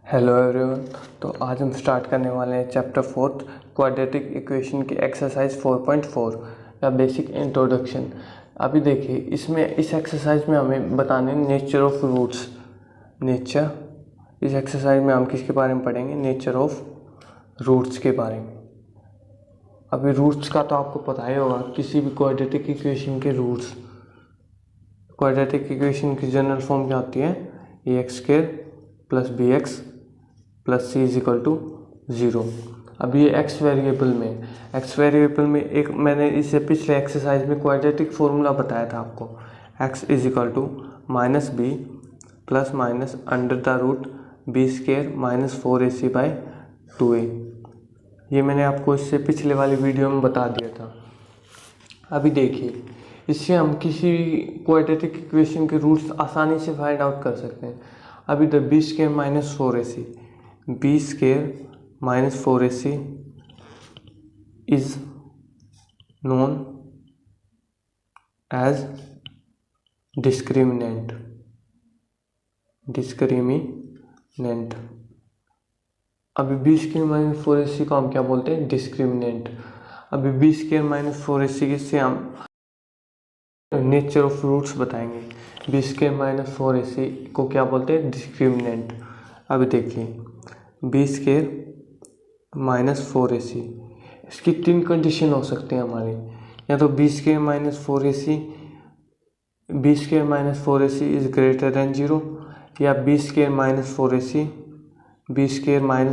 Hello everyone. तो आज हम स्टार्ट करने वाले हैं चैप्टर 4 क्वाड्रेटिक इक्वेशन की एक्सरसाइज 4.4 या बेसिक इंट्रोडक्शन। अभी देखिए, इसमें इस एक्सरसाइज में हमें बताने नेचर ऑफ रूट्स। इस एक्सरसाइज में हम किसके बारे में पढ़ेंगे? नेचर ऑफ रूट्स के बारे में। अभी रूट्स का तो आपको पता ही होगा, किसी भी क्वाड्रेटिक इक्वेशन के रूट्स। क्वाड्रेटिक इक्वेशन की जनरल फॉर्म क्या होती है? ax² + bx + c = 0। अब ये x वेरिएबल में एक मैंने इससे पिछले एक्सरसाइज में क्वाड्रेटिक फॉर्मूला बताया था आपको। x = -b ± √b² - 4ac/2a। ये मैंने आपको इससे पिछले वाली वीडियो में बता दिया था। अभी देखिए, इससे हम किसी भी क्वाड्रेटिक इक्वेशन के रूट्स आसानी से फाइंड आउट कर सकते हैं। अभी the b² - 4ac b² - 4ac is known as discriminant। अभी b² - 4ac को हम क्या बोलते हैं? डिस्क्रिमिनेंट। अभी b² - 4ac से हम नेचर ऑफ रूट्स बताएंगे। b² - 4ac को क्या बोलते हैं? डिस्क्रिमिनेंट। अभी देखिए, b² - 4ac, इसकी 3 कंडीशन हो सकते हैं हमारे। या तो b² - 4ac is greater than 0, या b² -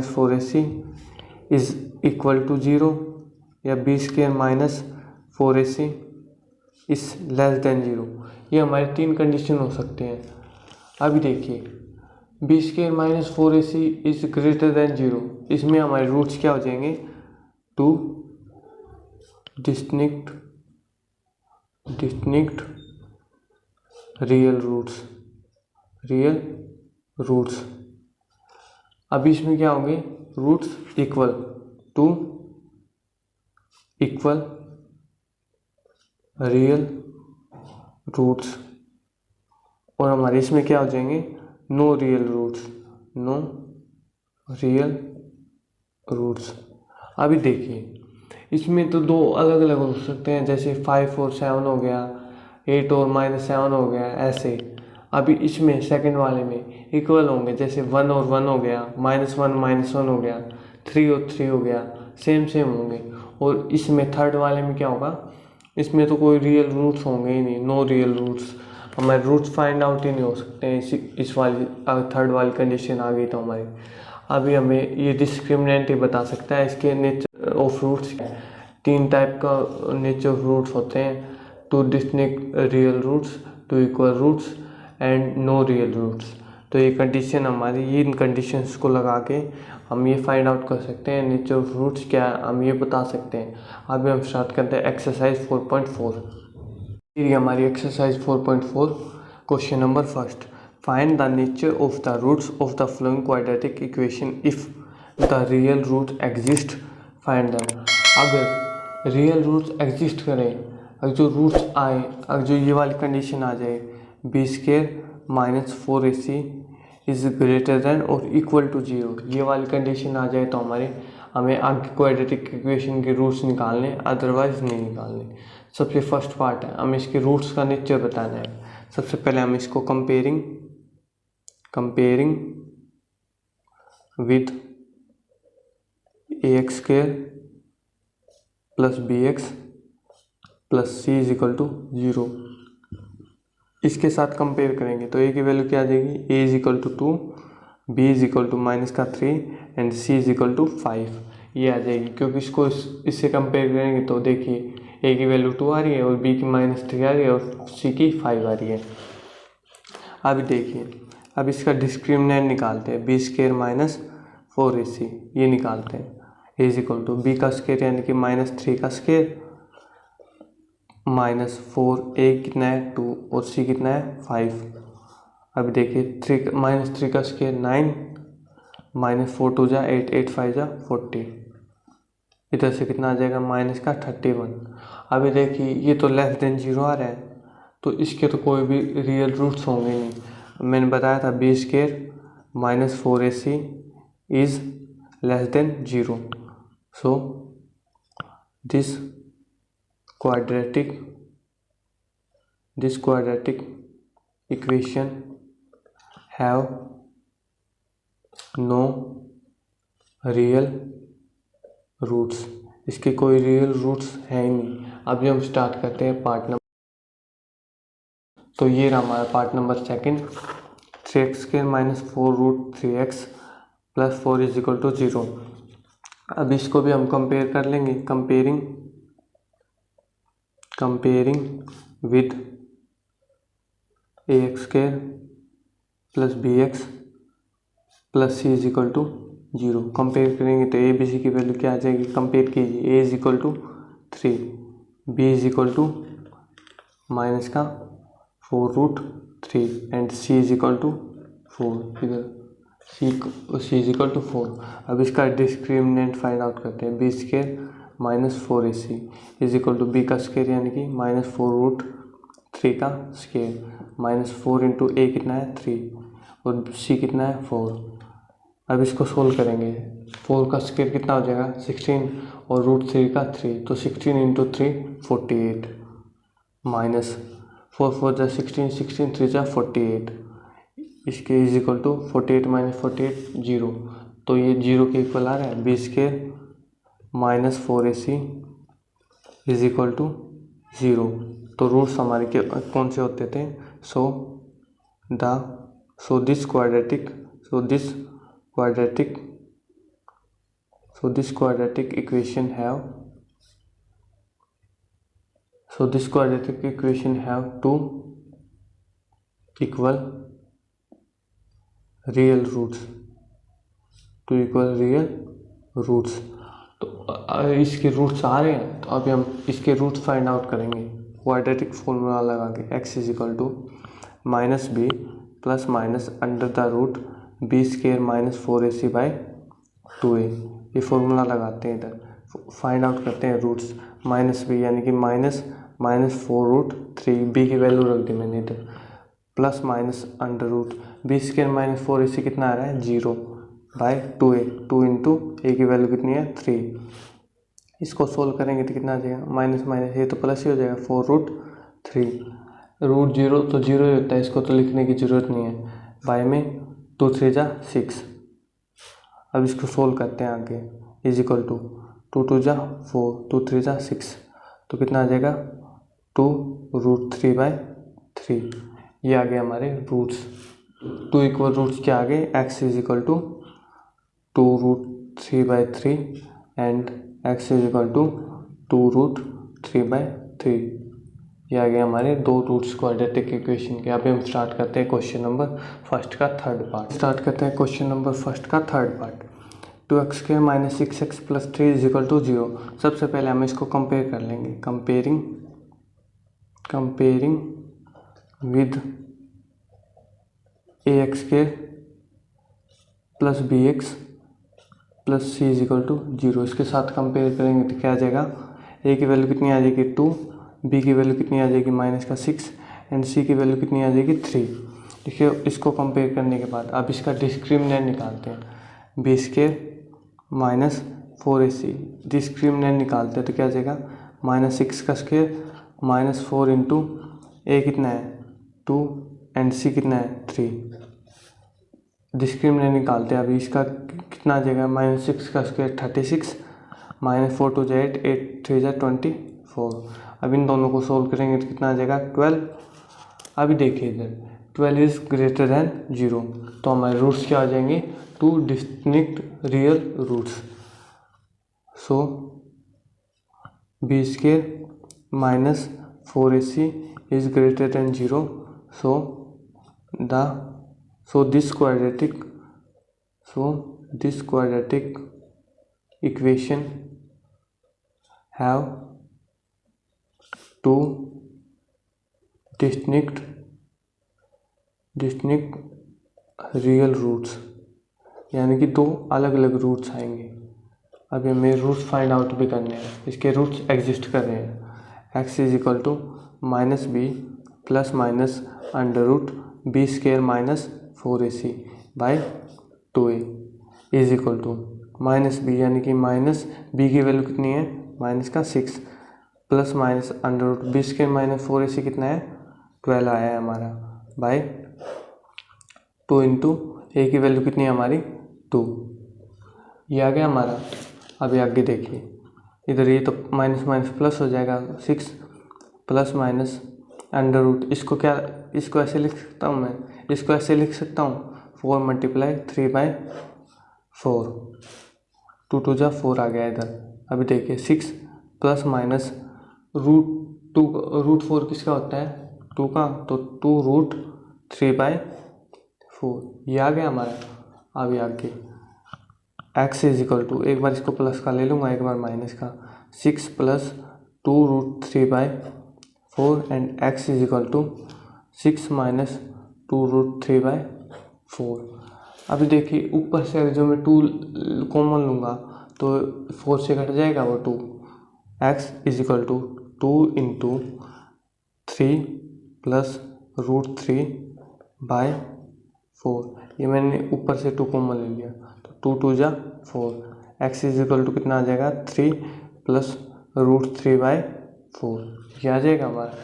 4ac is equal to 0, या b² - 4ac is less than 0। ये हमारे 3 कंडीशन हो सकते हैं। अभी देखिए, b² - 4ac is greater than 0, इसमें हमारे रूट्स क्या हो जाएंगे? 2 डिस्टिंक्ट रियल रूट्स। अभी इसमें क्या होंगे? रूट्स इक्वल रियल रूट्स, और हमारे इसमें क्या हो जाएंगे? No real roots. अभी देखिए, इसमें तो 2 अलग अलग हो सकते हैं, जैसे 5 और 7 हो गया, 8 और -7 हो गया, ऐसे। अभी इसमें सेकंड वाले में इक्वल होंगे, जैसे 1 और 1 हो गया, -1 -1 हो गया, 3 और 3 हो गया, सेम होंगे। और इसमें थर्ड वाले में क्या होगा? इसमें तो कोई रियल रूट्स होंगे ही नहीं, नो रियल रूट्स। हमारे रूट्स फाइंड आउट ही नहीं हो सकते हैं इस वाली थर्ड वाली कंडीशन आ गई तो हमारी। अभी हमें ये डिस्क्रिमिनेंट ही बता सकता है इसके नेचर ऑफ रूट्स। 3 टाइप का नेचर ऑफ रूट्स होते हैं: 2 distinct real roots, 2 equal roots and no real roots. तो ये कंडीशन हमारी, इन कंडीशंस को लगा के हम ये फाइंड आउट कर सकते हैं नेचर ऑफ रूट्स क्या है, हम ये बता सकते हैं। अभी हम स्टार्ट करते हैं एक्सरसाइज 4.4। ये हमारी exercise 4.4। Question number first, find the nature of the roots of the following quadratic equation if the real root exist, find them. अगर रियल रूट्स एग्जिस्ट करें, अगर जो रूट्स आए, अगर जो ये वाली कंडीशन आ जाए, b² - 4ac is greater than और इक्वल टू 0, ये वाली कंडीशन आ जाए तो हमें आगे क्वाड्रेटिक इक्वेशन के रूट्स निकालने, अदरवाइज नहीं निकालने। सबसे फर्स्ट पार्ट है, हमें इसके रूट्स का नेचर बताना है। सबसे पहले हम इसको comparing with ax² + bx + c = 0, इसके साथ कंपेयर करेंगे तो a की वैल्यू क्या आ जाएगी? a = 2, b -3 एंड c = 5, ये आ जाएगी। क्योंकि इसको इससे कंपेयर करेंगे तो देखिए, a की वैल्यू 2 आ रही है और b की -3 आ रही है और c की 5 आ रही है। अभी देखिए, अब इसका डिस्क्रिमिनेंट निकालते हैं, b² - 4ac, ये निकालते हैं। a = b का स्क्वायर यानी कि -3 का स्क्वायर -4, a कितना है? 2 और c कितना है? 5। अभी देखिए, -3 का स्क्वायर 9, -4 2 जा 8, 8 5 जा 40, इधर से कितना आ जाएगा? माइनस का 31। अभी देखिए, ये तो लेस देन 0 आ रहा है, तो इसके तो कोई भी रियल रूट्स होंगे नहीं। मैंने बताया था b² -4ac is less than 0. So this quadratic equation have no real roots, इसके कोई रियल रूट्स है ही नहीं। अभी हम स्टार्ट करते हैं पार्ट नंबर। तो ये रहा हमारा part number second, 3x² - 4√3x + 4 = 0। अब इसको भी हम कंपेयर कर लेंगे, comparing with ax² + bx + c = 0। Compare करेंगे तो ए बी सी की वैल्यू क्या आ जाएगी, कंपेयर कीजिए। a = 3, b = -4√3 and c = 4। इधर c = 4। अब इसका डिस्क्रिमिनेंट फाइंड आउट करते हैं। b² - 4ac = b का स्क्वायर यानी कि -4√3 का स्क्वायर, -4 × a कितना है 3 और c कितना है 4। अब इसको सोल्व करेंगे। 4 का स्क्वायर कितना हो जाएगा 16 और √3 का 3, तो 16 × 3 48 -4 4 जा 16, 16 3 जा 48। इसके = 48 - 48 0, तो ये 0 के इक्वल आ रहा है। b² - 4ac = 0। तो रूट्स हमारे कौन से होते थे, so this quadratic equation have two equal real roots, तो इसके रूट्स आ रहे हैं। तो अभी हम इसके रूट्स फाइंड आउट करेंगे क्वाड्रेटिक फॉर्मूला लगा के। x = -b ± √b² - 4ac/2a। ये फॉर्मूला लगाते हैं, इधर फाइंड आउट करते हैं रूट्स। -b यानी कि -4√3, b की वैल्यू रख दी मैंने इधर, +√b² - 4ac कितना आ रहा है 0/2a। 2 × a की वैल्यू कितनी है 3। इसको सोल्व करेंगे तो कितना आ जाएगा, माइनस ये तो प्लस ही हो जाएगा 4√3। √0 तो 0 ही होता है, इसको तो लिखने की ज़रूरत नहीं है। बाय में 2 3 जा 6। अब इसको सोल्व करते हैं आगे। = 2 2 जा 4, 2 3 जा 6, तो कितना आ जाएगा 2√3/3। ये आ गए हमारे रूट्स। 2 इक्वल रूट्स क्या आ गए, x = 2√3/3 एंड x = 2√3/3। ये आ गए हमारे 2 रूट्स क्वाड्रेटिक इक्वेशन के। अभी हम स्टार्ट करते हैं क्वेश्चन नंबर फर्स्ट का थर्ड पार्ट। 2x² - 6x + 3 = 0। सबसे पहले हम इसको कंपेयर कर लेंगे, comparing with ax² + bx + c = 0। इसके साथ कंपेयर करेंगे तो क्या आ जाएगा, a की वैल्यू कितनी आ जाएगी 2, b की वैल्यू कितनी आ जाएगी -6 एंड c की वैल्यू कितनी आ जाएगी 3। देखिए इसको कंपेयर करने के बाद अब इसका डिस्क्रिमिनेंट निकालते हैं। b² - 4ac डिस्क्रिमिनेंट निकालते हैं तो क्या आ जाएगा, -6 का स्क्वायर -4 × a कितना है 2 एंड c कितना है 3। डिस्क्रिमिनेंट निकालते हैं। अभी इसका कितना आ जाएगा, -6 का स्क्वायर 36, -4 2 8, 8 3 24। अब इन दोनों को सोल्व करेंगे तो कितना आ जाएगा 12। अभी देखिए इधर 12 इज ग्रेटर देन 0, तो हमारे रूट्स क्या आ जाएंगे, 2 distinct real roots. So b² - 4ac is greater than 0, so this quadratic equation have 2 distinct real roots, यानी कि 2 अलग अलग रूट्स आएंगे। अभी हमें रूट्स फाइंड आउट भी करने हैं, इसके रूट्स एग्जिस्ट कर रहे हैं। x = -b ± √b² - 4ac/2a। 2a is equal to minus b, यानी कि माइनस बी की वैल्यू कितनी है, माइनस का 6 plus minus under root b square minus 4ac कितना है, 12 आया है हमारा, बाय 2 इंटू ए की वैल्यू कितनी है हमारी 2, ये आ गया हमारा। अभी आगे देखिए, इधर ये तो माइनस माइनस प्लस हो जाएगा, 6 प्लस माइनस अंडर रूट, इसको ऐसे लिख सकता हूँ मैं, इसको ऐसे लिख सकता हूँ 4 मल्टीप्लाई 3/4, 2 2 जा 4 आ गया इधर। अभी देखिए 6 प्लस माइनस रूट 4 किसका होता है, 2 का, तो 2√3/4 ये आ गया हमारा। अभी आगे x इज इक्वल टू, एक बार इसको प्लस का ले लूँगा, एक बार माइनस का, 6 plus 2√3/4 and x is equal to 6 minus 2√3/4। अभी देखिए ऊपर से जो मैं 2 कॉमन लूँगा तो 4 से कट जाएगा वो 2, x is equal to 2 into 3 plus √3/4, ये मैंने ऊपर से 2 कॉमन ले लिया, तो 2 2 जा 4, x इज इक्वल टू कितना आ जाएगा 3 प्लस √3/4, ये आ जाएगा हमारा।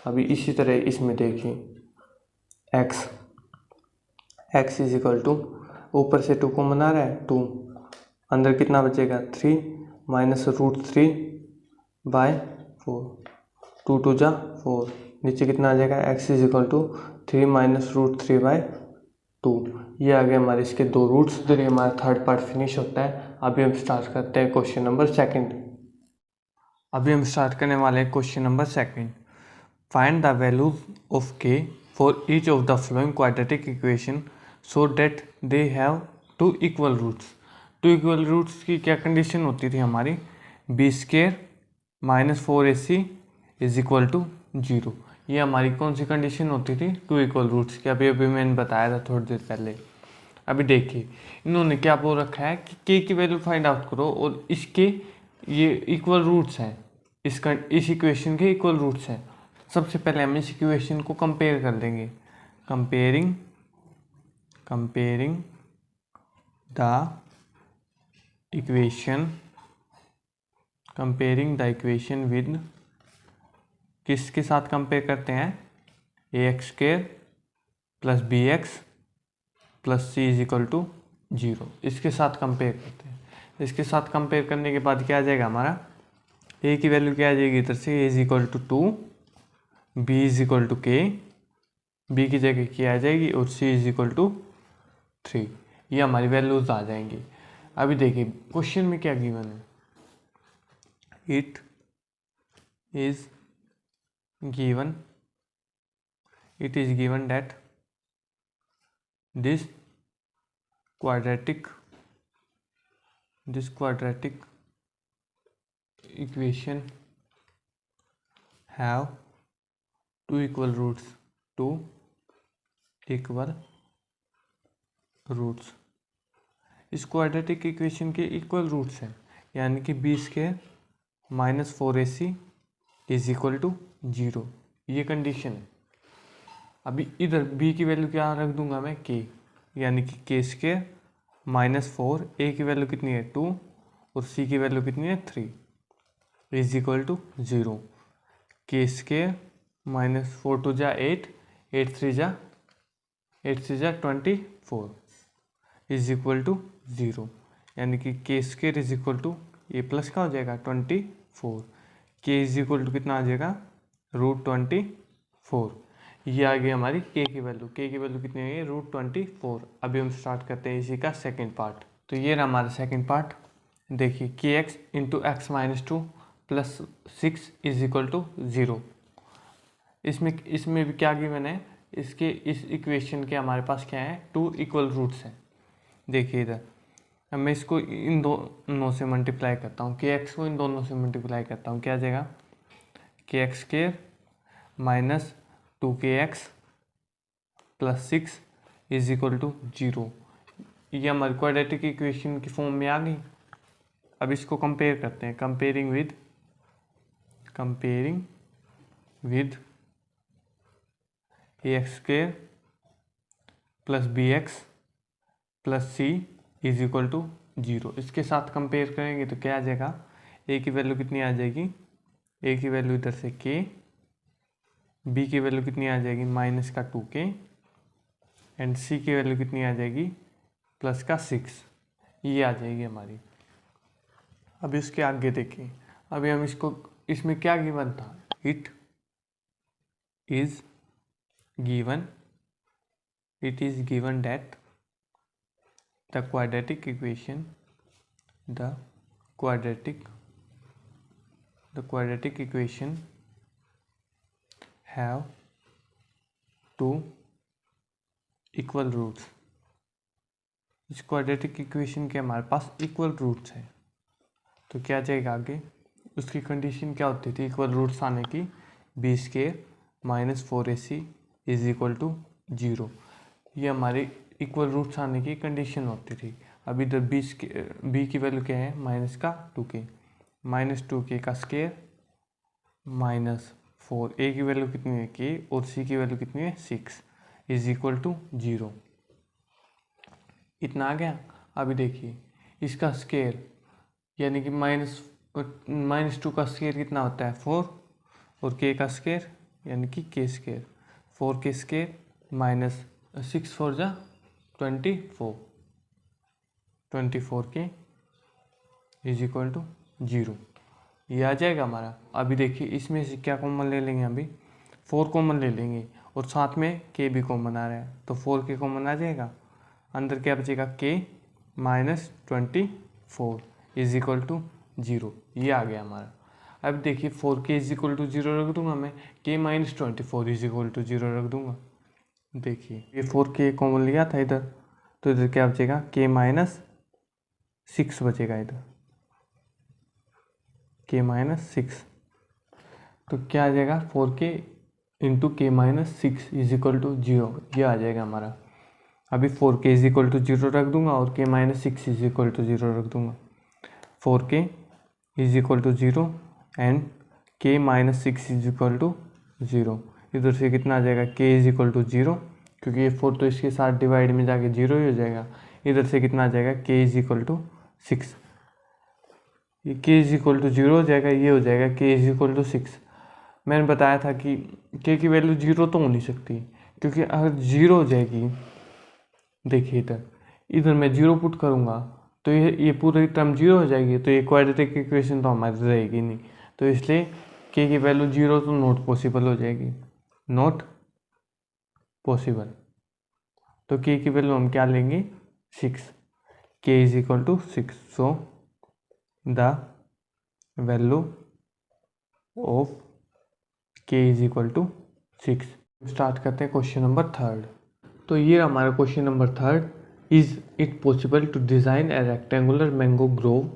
अभी इसी तरह इसमें देखिए x इज इक्वल टू, ऊपर से 2 कॉमन आ रहा है 2, अंदर कितना बचेगा 3 माइनस √3/4, 2 2 जा 4, नीचे कितना आ जाएगा x is equal to 3 minus √3/2, ये आ गया हमारे इसके 2 रूट्स। इधर हमारा थर्ड पार्ट फिनिश होता है। अभी हम स्टार्ट करते हैं क्वेश्चन नंबर सेकंड। अभी हम स्टार्ट करने वाले हैं question number second. Find the values of k for each of the following quadratic equation so that they have 2 equal roots. 2 equal roots की क्या कंडीशन होती थी हमारी, b² minus 4ac is equal to 0। ये हमारी कौन सी कंडीशन होती थी, 2 इक्वल रूट्स की। अभी मैंने बताया था थोड़ी देर पहले। अभी देखिए इन्होंने क्या बोल रखा है कि k की वैल्यू फाइंड आउट करो और इसके ये इक्वल रूट्स हैं, इस इक्वेशन के इक्वल रूट्स हैं। सबसे पहले हम इस इक्वेशन को कंपेयर कर देंगे, कंपेयरिंग द इक्वेशन विद, किसके साथ कंपेयर करते हैं, ax² plus bx plus c is equal to 0, इसके साथ कंपेयर करते हैं। इसके साथ कंपेयर करने के बाद क्या आ जाएगा हमारा, a की वैल्यू क्या आ जाएगी इधर से, a is equal to 2, b is equal to k, b की जगह क्या आ जाएगी और c इज इक्वल टू 3, ये हमारी वैल्यूज आ जाएंगी। अभी देखिए क्वेश्चन में क्या गिवन है, it is given that this quadratic equation have 2 equal roots, इस क्वाड्रेटिक इक्वेशन के इक्वल रूट्स हैं, यानी कि b² minus 4ac is equal to 0, ये कंडीशन है। अभी इधर b की वैल्यू क्या रख दूंगा मैं, k, यानी कि k² माइनस 4, a की वैल्यू कितनी है 2 और c की वैल्यू कितनी है 3 is equal to 0, k² minus 4 2 जा 8, 8 3 जा 24 इज इक्वल टू 0, यानी कि k² इज इक्वल टू, ये प्लस का हो जाएगा 24, k इज इक्वल टू कितना आ जाएगा √24, ये आ गई हमारी k की वैल्यू। k की वैल्यू कितनी है, √24। अभी हम स्टार्ट करते हैं इसी का सेकंड पार्ट। तो ये रहा हमारा सेकंड पार्ट। देखिए kx into x minus 2 plus 6 is equal to 0। इसमें भी क्या गिवन है, इस इक्वेशन के हमारे पास क्या है, 2 इक्वल रूट्स हैं। देखिए इधर अब मैं इसको इन दोनों से मल्टीप्लाई करता हूँ, kx को इन दोनों से मल्टीप्लाई करता हूँ, क्या आ जाएगा kx² minus 2kx plus 6 is equal to 0। ये हमारी क्वाड्रेटिक इक्वेशन की फॉर्म में आ गई। अब इसको कंपेयर करते हैं, comparing with ax² plus bx plus c is equal to 0। इसके साथ कंपेयर करेंगे तो क्या आ जाएगा, ए की वैल्यू कितनी आ जाएगी, ए की वैल्यू इधर से के, बी की वैल्यू कितनी आ जाएगी माइनस का 2k, एंड सी की वैल्यू कितनी आ जाएगी प्लस का 6, ये आ जाएगी हमारी। अब इसके आगे देखिए, अभी हम इसको, इसमें क्या गिवन था, it is given that the quadratic equation have two equal roots. इस क्वाड्रेटिक इक्वेशन के हमारे पास इक्वल रूट्स हैं, तो क्या जाएगा आगे, उसकी कंडीशन क्या होती थी इक्वल रूट्स आने की, b square minus 4ac is equal to 0। ये हमारे इक्वल रूट्स आने की कंडीशन होती थी। अब इधर बी की वैल्यू क्या है माइनस का 2k, माइनस 2k का स्क्वायर माइनस 4, ए की वैल्यू कितनी है k और सी की वैल्यू कितनी है 6 इज इक्वल टू 0। इतना आ गया। अभी देखिए इसका स्क्वायर यानी कि माइनस 2 का स्क्वायर कितना होता है 4, और k का स्क्वायर यानी कि k स्क्वायर, 4 के स्क्वायर माइनस 6 4 जा 24k इज इक्वल टू 0, ये आ जाएगा हमारा। अभी देखिए इसमें से क्या कॉमन ले लेंगे, अभी 4 कॉमन ले लेंगे और साथ में k भी कॉमन आ रहा है, तो 4k कॉमन आ जाएगा, अंदर क्या बचेगा k minus 24 is equal to 0, ये आ गया हमारा। अब देखिए 4k इज इक्वल टू 0 रख दूंगा मैं, k minus 24 is equal to 0 रख दूंगा। देखिए ये 4k कॉमन लिया था इधर, तो इधर क्या बचेगा k माइनस 6 बचेगा, इधर k माइनस 6, तो क्या आ जाएगा 4k into k minus 6 is equal to 0, ये आ जाएगा हमारा। अभी 4k इज इक्वल टू 0 रख दूंगा और k minus 6 is equal to 0 रख दूंगा, 4k is equal to 0 and k minus 6 is equal to 0। इधर से कितना आ जाएगा k इज इक्वल टू 0, क्योंकि ये 4 तो इसके साथ डिवाइड में जाके 0 ही हो जाएगा। इधर से कितना आ जाएगा k इज इक्वल टू 6, ये k इज इक्वल टू 0 हो जाएगा, ये हो जाएगा k इज इक्वल टू 6। मैंने बताया था कि k की वैल्यू 0 तो हो नहीं सकती, क्योंकि अगर 0 हो जाएगी, देखिए इधर मैं 0 पुट करूँगा तो ये पूरी टर्म 0 हो जाएगी, तो ये क्वाड्रेटिक इक्वेशन तो हमारी रहेगी नहीं, तो इसलिए k की वैल्यू 0 तो नॉट पॉसिबल हो जाएगी, नॉट पॉसिबल। तो k की वैल्यू हम क्या लेंगे 6, k is equal to 6, so the value of k is equal to 6। Start करते हैं क्वेश्चन नंबर 3। तो ये हमारा question number 3, is it possible to design a rectangular mango grove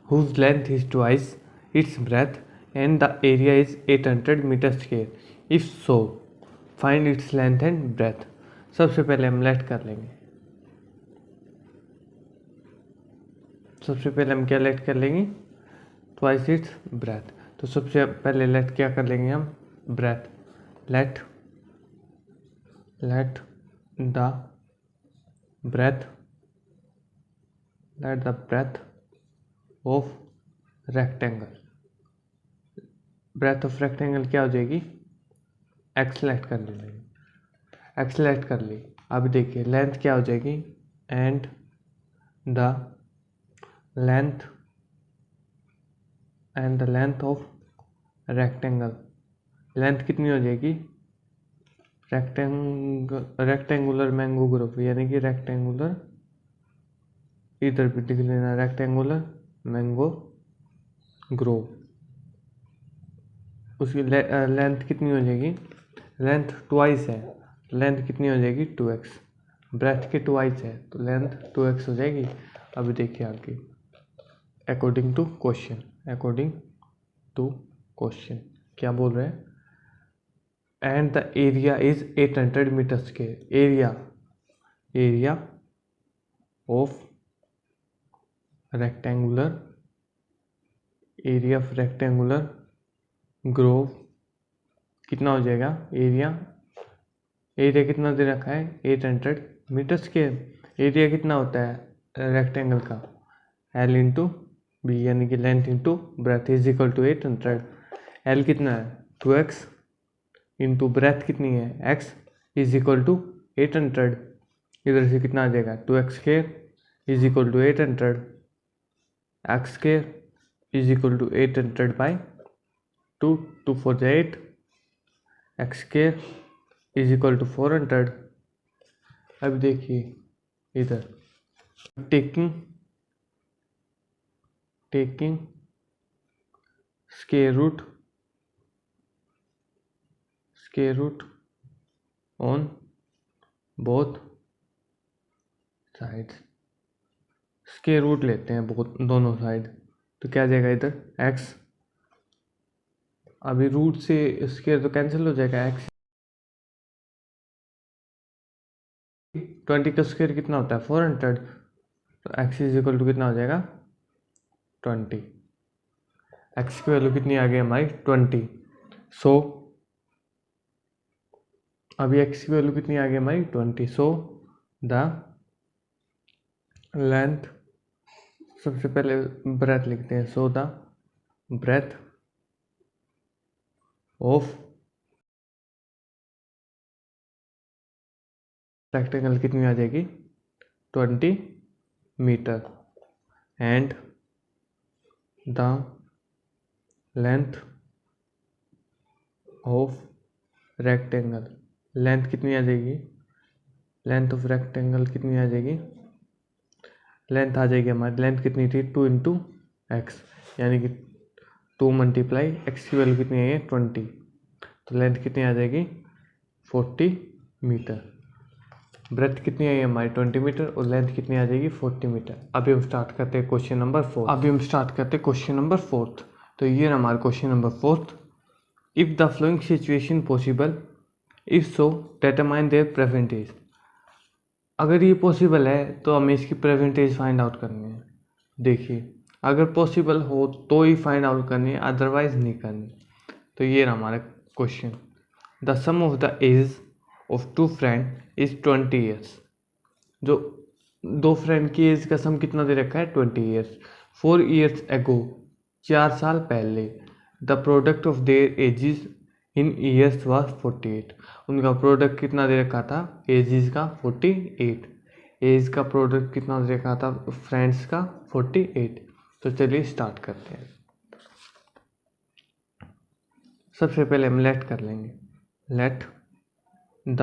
whose length is twice its breadth and the area is 800 metre square, if so find its length and breadth। सबसे पहले हम let कर लेंगे, सबसे पहले हम क्या let कर लेंगे twice its breadth। तो सबसे पहले लेट क्या कर लेंगे हम breadth, let the breadth of rectangle, breadth of rectangle क्या हो जाएगी x लेट कर लेंगे, x लेट कर ली। अब देखिए लेंथ क्या हो जाएगी, and the length of rectangle, length कितनी हो जाएगी रेक्टेंगुलर मैंगो ग्रोव, यानी कि रेक्टेंगुलर, इधर भी लिख लेना रेक्टेंगुलर मैंगो ग्रोव, उसकी लेंथ कितनी हो जाएगी, लेंथ ट्वाइस है, लेंथ कितनी हो जाएगी 2x, ब्रेथ के ट्वाइस है तो लेंथ 2x हो जाएगी। अभी देखिए आगे, अकॉर्डिंग टू क्वेश्चन क्या बोल रहे हैं, and the area is 800 metre square, area of rectangular grove कितना हो जाएगा, एरिया कितना दे रखा है 800 मीटर स्क्वायर, एरिया कितना होता है रेक्टेंगल का, एल इंटू बी, यानी कि length into breadth is equal to 800। L कितना है 2x इंटू ब्रेथ कितनी है x इज इक्वल टू 800। इधर से कितना आ जाएगा 2x square is equal to 800, x square is equal to 800 by 2, 2 4 8, x square is equal to 400। अब देखिए इधर taking square root on both sides, square root लेते हैं दोनों साइड, तो क्या आ जाएगा इधर x, अभी रूट से स्क्वायर तो कैंसिल हो जाएगा, x 20 का स्क्वायर कितना होता है 400, तो x इज इक्वल टू कितना हो जाएगा 20। x की वैल्यू कितनी आ गई हमारी 20। सो अभी x की वैल्यू कितनी आ गई हमारी 20। सो द लेंथ, सबसे पहले ब्रेथ लिखते हैं, so the breadth of rectangle कितनी आ जाएगी 20 metre, and the length of rectangle, length कितनी आ जाएगी, लेंथ ऑफ रेक्टेंगल कितनी आ जाएगी, लेंथ आ जाएगी हमारी, लेंथ कितनी थी 2 इंटू एक्स, यानी कि 2 मल्टीप्लाई एक्स की वैल्यू कितनी आई है 20, तो लेंथ कितनी आ जाएगी 40 मीटर। ब्रेथ कितनी आई है हमारी 20 मीटर और लेंथ कितनी आ जाएगी 40 मीटर। अभी हम स्टार्ट करते हैं क्वेश्चन नंबर 4। तो ये हमारा question number 4। If the flowing situation possible, if so determine there percentage. अगर ये पॉसिबल है तो हमें इसकी प्रेजेंटेज फाइंड आउट करनी है। देखिए अगर पॉसिबल हो तो ही फाइंड आउट करनी है, अदरवाइज नहीं करनी। तो ये रहा हमारा question. The sum of the age of 2 friend is 20 years. जो 2 फ्रेंड की एज का सम कितना दे रखा है 20 ईयर्स। 4 ईयर्स एगो, 4 साल पहले, the product of their edges in years was 48। उनका प्रोडक्ट कितना दे रखा था एजेस का 48। एज का प्रोडक्ट कितना दे रखा था फ्रेंड्स का 48। तो चलिए स्टार्ट करते हैं। सबसे पहले हम लेट कर लेंगे, let the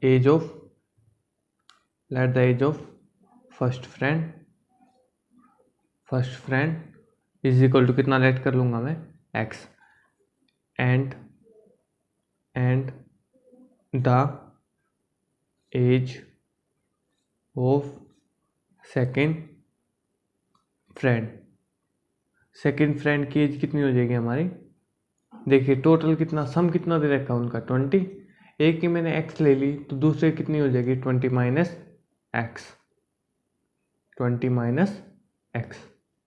age of first friend is equal to कितना लेट कर लूँगा मैं x, and the age of second friend की एज कितनी हो जाएगी हमारी। देखिए टोटल कितना सम कितना दे रखा उनका 20। एक की मैंने x ले ली तो दूसरे कितनी हो जाएगी 20 माइनस x,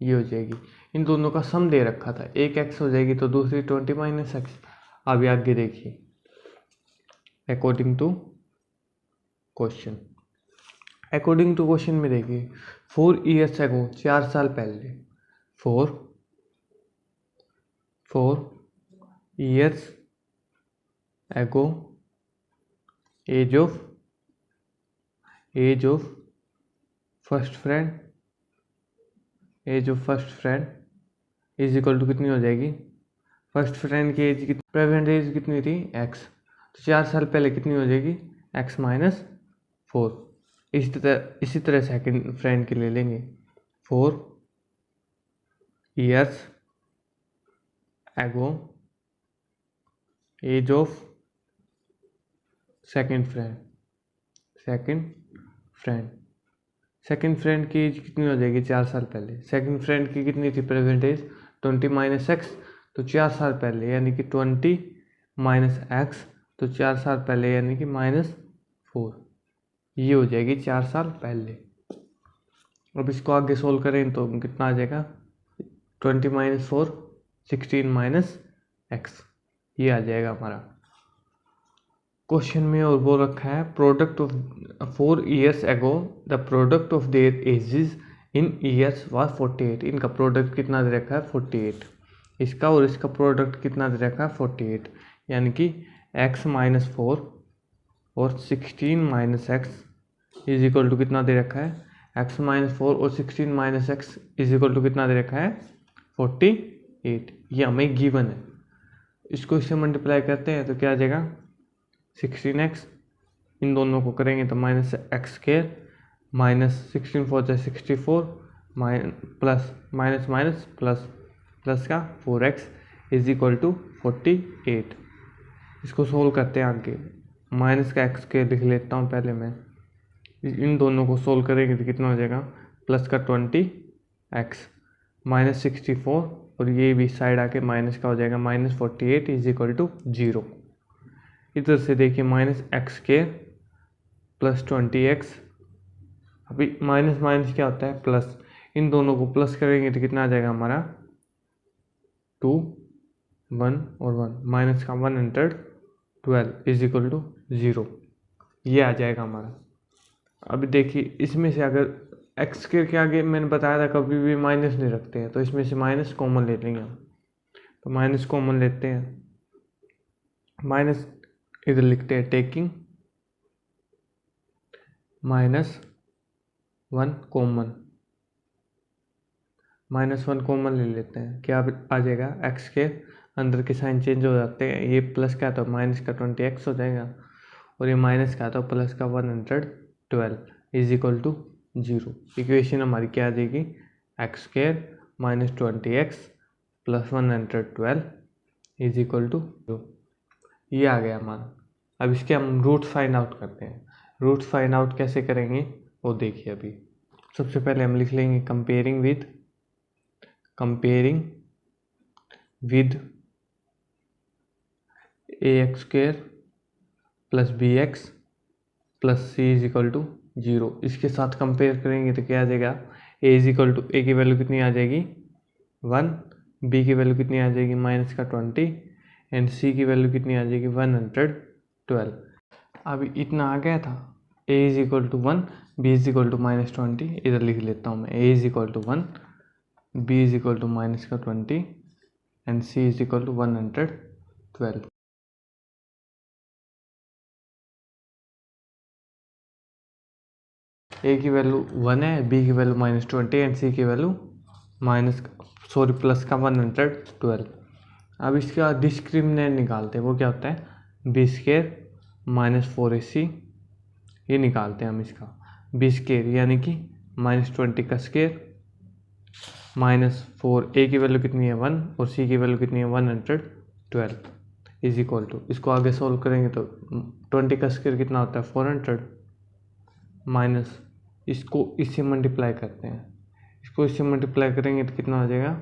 ये हो जाएगी। इन दोनों का सम दे रखा था, एक x हो जाएगी तो दूसरी 20 माइनस x। अभी आगे देखिए अकॉर्डिंग टू क्वेश्चन में देखिए 4 ईयर्स एगो, 4 साल पहले, 4 years ago age of first friend is equal to कितनी हो जाएगी, फर्स्ट फ्रेंड की एज कितनी, प्रेजेंट एज कितनी थी x, तो 4 साल पहले कितनी हो जाएगी x माइनस 4। इसी तरह सेकंड फ्रेंड के ले लेंगे 4 years ago age of second friend की एज कितनी हो जाएगी 4 साल पहले। सेकंड फ्रेंड की कितनी थी प्रेजेंट एज 20 माइनस x, तो 4 साल पहले यानी कि 20 माइनस x, तो 4 साल पहले यानी कि -4, ये हो जाएगी 4 साल पहले। अब इसको आगे सोल्व करें तो कितना आ जाएगा 20 माइनस 4 16 माइनस x, ये आ जाएगा हमारा। क्वेश्चन में और बोल रखा है product of 4 years ago the product of their edges in years was 48। इनका प्रोडक्ट कितना दे रखा है 48, इसका और इसका प्रोडक्ट कितना दे रखा है 48, यानी कि x माइनस 4 और 16 minus x is equal to कितना दे रखा है x माइनस 4 और 16 minus x is equal to कितना दे रखा है 48। ये हमें गिवन है, इसको इससे मल्टीप्लाई करते हैं तो क्या आ जाएगा 16x, इन दोनों को करेंगे तो माइनस एक्स स्क्वायर माइनस 16 4 जा 64 plus minus minus plus plus का 4x इज इक्वल टू 48। इसको सोल्व करते हैं आगे, माइनस का एक्स स्क्वायर लिख लेता हूँ पहले मैं, इन दोनों को सोल्व करेंगे तो कितना हो जाएगा प्लस का 20x माइनस 64 और ये भी साइड आके माइनस का हो जाएगा माइनस 48 इज इक्वल टू 0। इधर से देखिए minus x square plus 20x, अभी माइनस माइनस क्या होता है प्लस, इन दोनों को प्लस करेंगे तो कितना आ जाएगा हमारा 2 1 और 1 माइनस का 112 इज इक्वल टू 0, ये आ जाएगा हमारा। अभी देखिए इसमें से अगर एक्स के आगे मैंने बताया था कभी भी माइनस नहीं रखते हैं, तो इसमें से माइनस कॉमन ले लेंगे हम, तो माइनस कॉमन लेते हैं, माइनस इधर लिखते हैं taking minus 1 common, minus 1 common ले लेते हैं, क्या आ जाएगा एक्स के अंदर के साइन चेंज हो जाते हैं, ये प्लस का तो माइनस का 20x हो जाएगा और ये माइनस का तो प्लस का 112 इज इक्वल टू 0। इक्वेशन हमारी क्या आ जाएगी x square minus 20x plus 112 is equal to 0, ये आ गया हमारा। अब इसके हम रूट फाइंड आउट करते हैं, रूट फाइंड आउट कैसे करेंगे वो देखिए। अभी सबसे पहले हम लिख लेंगे comparing with a x square plus b x plus c is equal to 0। इसके साथ कंपेयर करेंगे तो क्या आ जाएगा a is equal to, a की वैल्यू कितनी आ जाएगी 1, बी की वैल्यू कितनी आ जाएगी माइनस का 20 एंड सी की वैल्यू कितनी आ जाएगी 112। अभी इतना आ गया था, A is equal to 1 B is equal to minus 20, इधर लिख लेता हूँ मैं, A is equal to 1 B is equal to minus का 20 and C is equal to 112। A की वैल्यू 1 है, बी की वैल्यू माइनस 20 एंड सी की वैल्यू प्लस का 112। अब इसका डिस्क्रिमिनेंट निकालते हैं, वो क्या होता है बी स्क्वायर माइनस 4ac, ये निकालते हैं हम इसका बी स्क्वायर यानी कि माइनस 20 का स्क्वायर माइनस 4, ए की वैल्यू कितनी है 1 और सी की वैल्यू कितनी है 112 इज इक्वल टू, इसको आगे सोल्व करेंगे तो 20 का स्क्वायर कितना होता है 400 माइनस, इसको इससे मल्टीप्लाई करते हैं, इसको इससे मल्टीप्लाई करेंगे तो कितना आ जाएगा,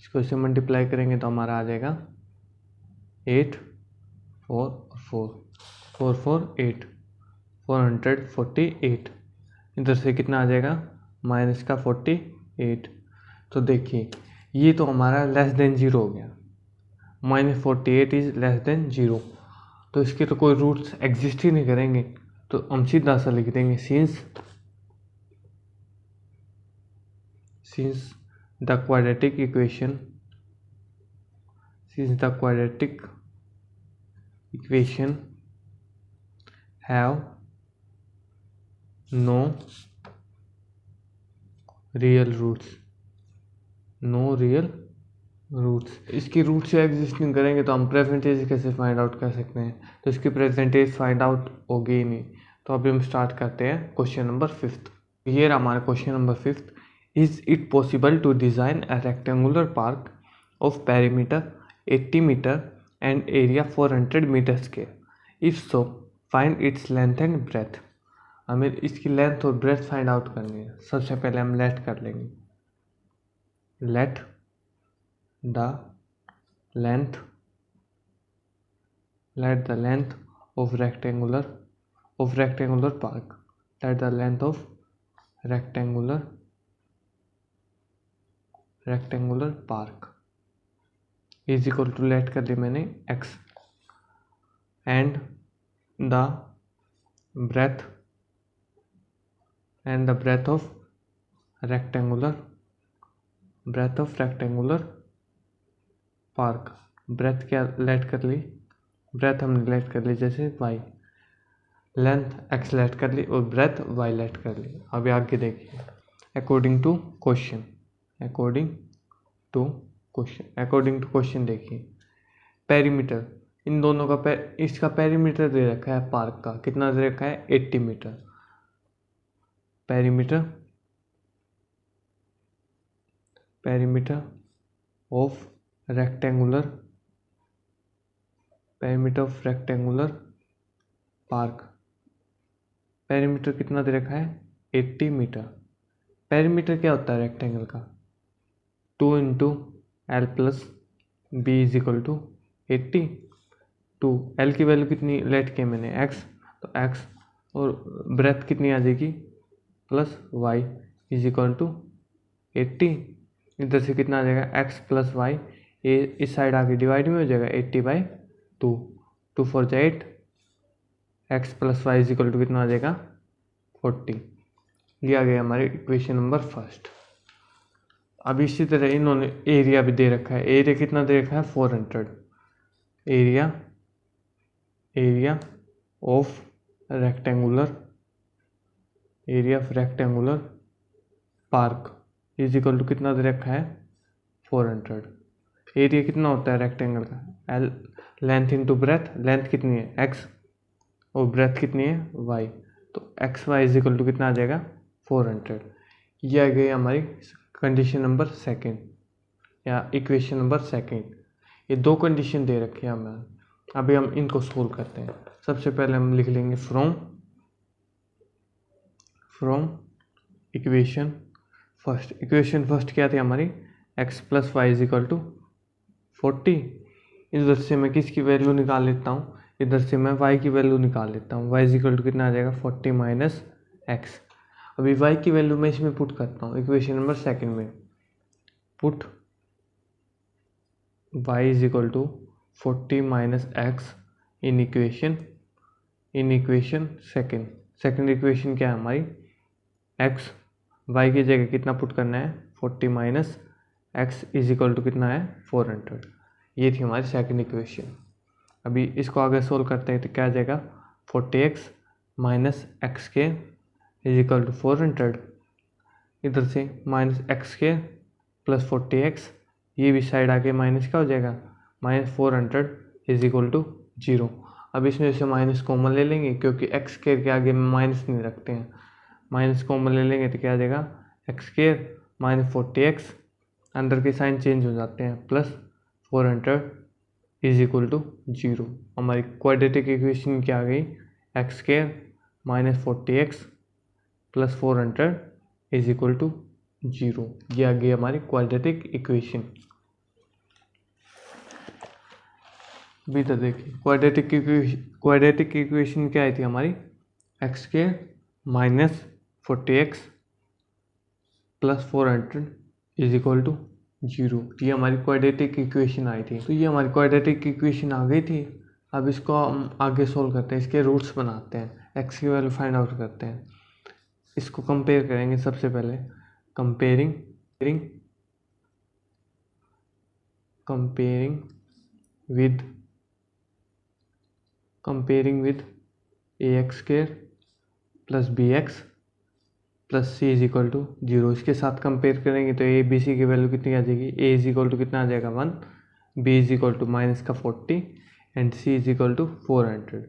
इसको इससे मल्टीप्लाई करेंगे तो हमारा आ जाएगा 8 4 4 4 4 8 448। इधर से कितना आ जाएगा माइनस का 48। तो देखिए ये तो हमारा लेस देन 0 हो गया, माइनस 48 इज लेस देन 0, तो इसके तो कोई रूट्स एग्जिस्ट ही नहीं करेंगे, तो हम सीधा सा लिख देंगे since the quadratic equation have no real roots, इसकी रूट से एग्जिस्ट नहीं करेंगे तो हम प्रेजेंटेज कैसे फाइंड आउट कर सकते हैं, तो इसकी प्रेजेंटेज फाइंड आउट होगी ही नहीं। तो अभी हम स्टार्ट करते हैं क्वेश्चन नंबर 5। ये रहा हमारा question number 5। Is it possible to design a rectangular park of perimeter 80 metre and area 400 metre square, if so find its length and breadth. हमें इसकी लेंथ और ब्रेथ फाइंड आउट करनी है। सबसे पहले हम लेट कर लेंगे, let the length of rectangular park, let the length of rectangular park is equal to, let कर ली मैंने x, and the breadth of rectangular park. Breadth क्या लेट कर ली, ब्रेथ हमने लेट कर ली जैसे y, लेंथ x लेट कर ली और ब्रेथ y लेट कर ली। अभी आगे देखिए, अकॉर्डिंग टू क्वेश्चन देखिए, पेरीमीटर, इन दोनों का इसका पेरीमीटर दे रखा है पार्क का, कितना दे रखा है 80 metre. Perimeter of rectangular park, perimeter कितना दे रखा है 80 मीटर। पेरीमीटर क्या होता है रेक्टेंगल का, 2 into l plus b is equal to 80। 2 l की वैल्यू कितनी लेट की मैंने x, तो x और ब्रेथ कितनी आ जाएगी plus y is equal to 80। इधर से कितना आ जाएगा x प्लस वाई, ये इस साइड आके डिवाइड में हो जाएगा 80/2, 2 4 जा 8, x plus y is equal to कितना आ जाएगा 40। ये आ गया हमारे इक्वेशन नंबर फर्स्ट। अब इसी तरह इन्होंने एरिया भी दे रखा है, एरिया कितना दे रखा है 400। Area of rectangular park is equal to कितना दे रखा है 400। एरिया कितना होता है रेक्टेंगल का, l length into breadth, length कितनी है x और ब्रेथ कितनी है y, तो x y is equal to कितना आ जाएगा 400। ये आ गई हमारी कंडीशन नंबर सेकंड या इक्वेशन नंबर सेकंड। ये दो कंडीशन दे रखी है हमें, अभी हम इनको सोल्व करते हैं। सबसे पहले हम लिख लेंगे फ्रॉम इक्वेशन फर्स्ट क्या थी हमारी, x plus y is equal to 40। इधर से मैं किसकी वैल्यू निकाल लेता हूँ, इधर से मैं y की वैल्यू निकाल लेता हूँ। y इज इक्वल टू कितना आ जाएगा 40 माइनस एक्स। अभी y की वैल्यू मैं इसमें पुट करता हूँ इक्वेशन नंबर सेकंड में, put y is equal to 40 minus x in equation second equation क्या है हमारी, x y की जगह कितना पुट करना है 40 minus x is equal to कितना है 400। ये थी हमारी सेकंड इक्वेशन। अभी इसको आगे सोल्व करते हैं तो क्या आ जाएगा 40x माइनस एक्स के इज इक्वल टू 400। इधर से माइनस एक्स के प्लस 40x, ये भी साइड आके माइनस क्या हो जाएगा माइनस 400 इज इक्वल टू 0। अब इसमें से माइनस कॉमन ले लेंगे क्योंकि एक्स स्क्वायर के आगे में माइनस नहीं रखते हैं, माइनस कॉमन ले लेंगे तो क्या आ जाएगा एक्स स्क्वायर माइनस 40x, अंदर के साइन चेंज हो जाते हैं, प्लस 400 इज इक्वल टू 0। हमारी क्वाड्रेटिक इक्वेशन क्या आ गई, x square minus 40x plus 400 is equal to 0। ये आ गई हमारी क्वाड्रेटिक इक्वेशन। अभी तो देखिए क्वाड्रेटिक इक्वेशन क्या आई थी हमारी, x square minus 40x plus 400 is equal to 0। ये हमारी क्वाड्रेटिक इक्वेशन आई थी। तो ये हमारी क्वाड्रेटिक इक्वेशन आ गई थी। अब इसको हम आगे सोल्व करते हैं, इसके रूट्स बनाते हैं, एक्स की वैल्यू फाइंड आउट करते हैं। इसको कंपेयर करेंगे सबसे पहले, comparing with a x square plus b x plus c is equal to 0। इसके साथ कंपेयर करेंगे तो ए बी सी की वैल्यू कितनी आ जाएगी, ए इज इक्वल टू कितना आ जाएगा 1, B is equal to minus का 40 and C is equal to 400।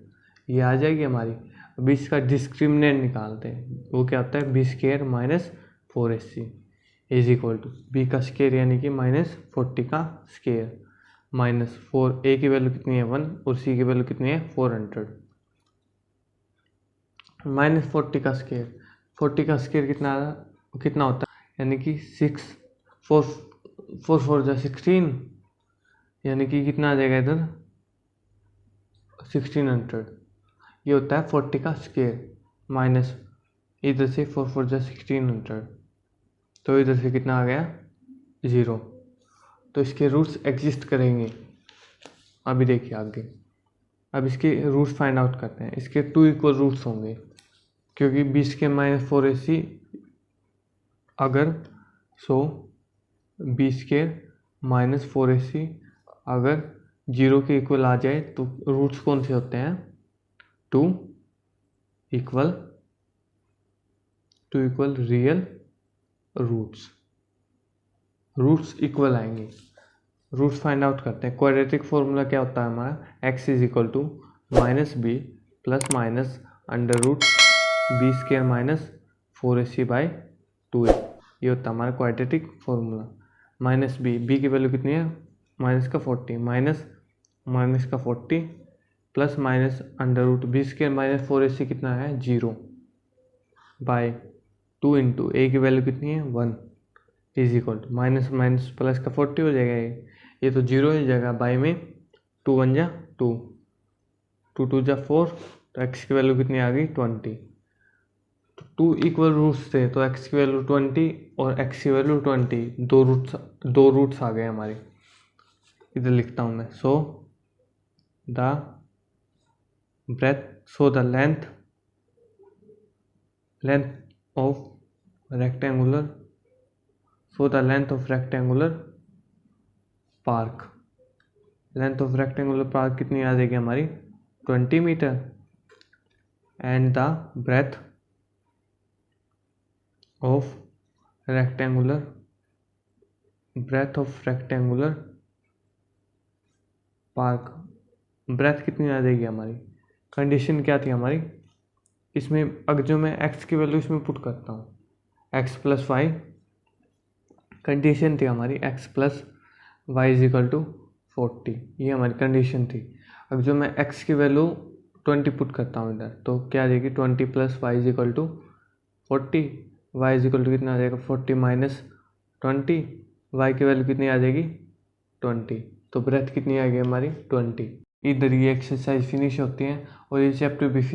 ये आ जाएगी हमारी। अब इसका डिस्क्रिमिनेंट निकालते हैं, वो क्या होता है b square minus 4ac is equal to b का स्क्वायर यानी कि माइनस 40 का स्क्वायर माइनस 4, ए की वैल्यू कितनी है 1 और सी की वैल्यू कितनी है 400, माइनस 40 का स्क्वायर, 40 का स्क्वायर कितना होता है यानी कि 6 4 4 जा 16 यानी कि कितना आ जाएगा इधर 1600। ये होता है 40 का स्क्वायर माइनस इधर से 4 जा 1600, तो इधर से कितना आ गया 0। तो इसके रूट्स एग्जिस्ट करेंगे। अभी देखिए आगे, अब इसके रूट्स फाइंड आउट करते हैं। इसके 2 इक्वल रूट्स होंगे क्योंकि b² - 4ac अगर b² - 4ac अगर 0 के इक्वल आ जाए तो रूट्स कौन से होते हैं? 2 इक्वल रियल रूट्स इक्वल आएंगे। रूट्स फाइंड आउट करते हैं। क्वाड्रेटिक फॉर्मूला क्या होता है हमारा? x = -b ± √b² - 4ac/2a। ये होता है हमारा क्वाड्रेटिक फॉर्मूला। -b की वैल्यू कितनी है? -40 माइनस का 40 प्लस माइनस √b² - 4ac कितना है? 0/2 इंटू a की वैल्यू कितनी है? 1 = माइनस प्लस का 40 हो जाएगा। ये तो 0 हो जाएगा। बाई में 2 × 1 = 2, 2 × 2 = 4, तो x की वैल्यू कितनी आ गई? 20। तो 2 इक्वल रूट्स थे तो x की वैल्यू 20 और x की वैल्यू 20, दो रूट्स आ गए हमारे। इधर लिखता हूँ मैं। So the length of rectangular park. Length of rectangular park कितनी आ जाएगी हमारी? 20 metre. And the breadth of rectangular park, breadth कितनी आ जाएगी हमारी? कंडीशन क्या थी हमारी इसमें? अगर जो मैं x की वैल्यू इसमें पुट करता हूँ, x + y, कंडीशन थी हमारी x + y = 40, ये हमारी कंडीशन थी। अब जो मैं x की वैल्यू 20 पुट करता हूँ इधर, तो क्या आ जाएगी? 20 + y = 40, y = कितना आ जाएगा? 40 - 20, y की वैल्यू कितनी आ जाएगी? 20। तो ब्रेथ कितनी आ गई हमारी? 20। इधर ये एक्सरसाइज फिनिश होती है और ये चैप्टर भी फिनिश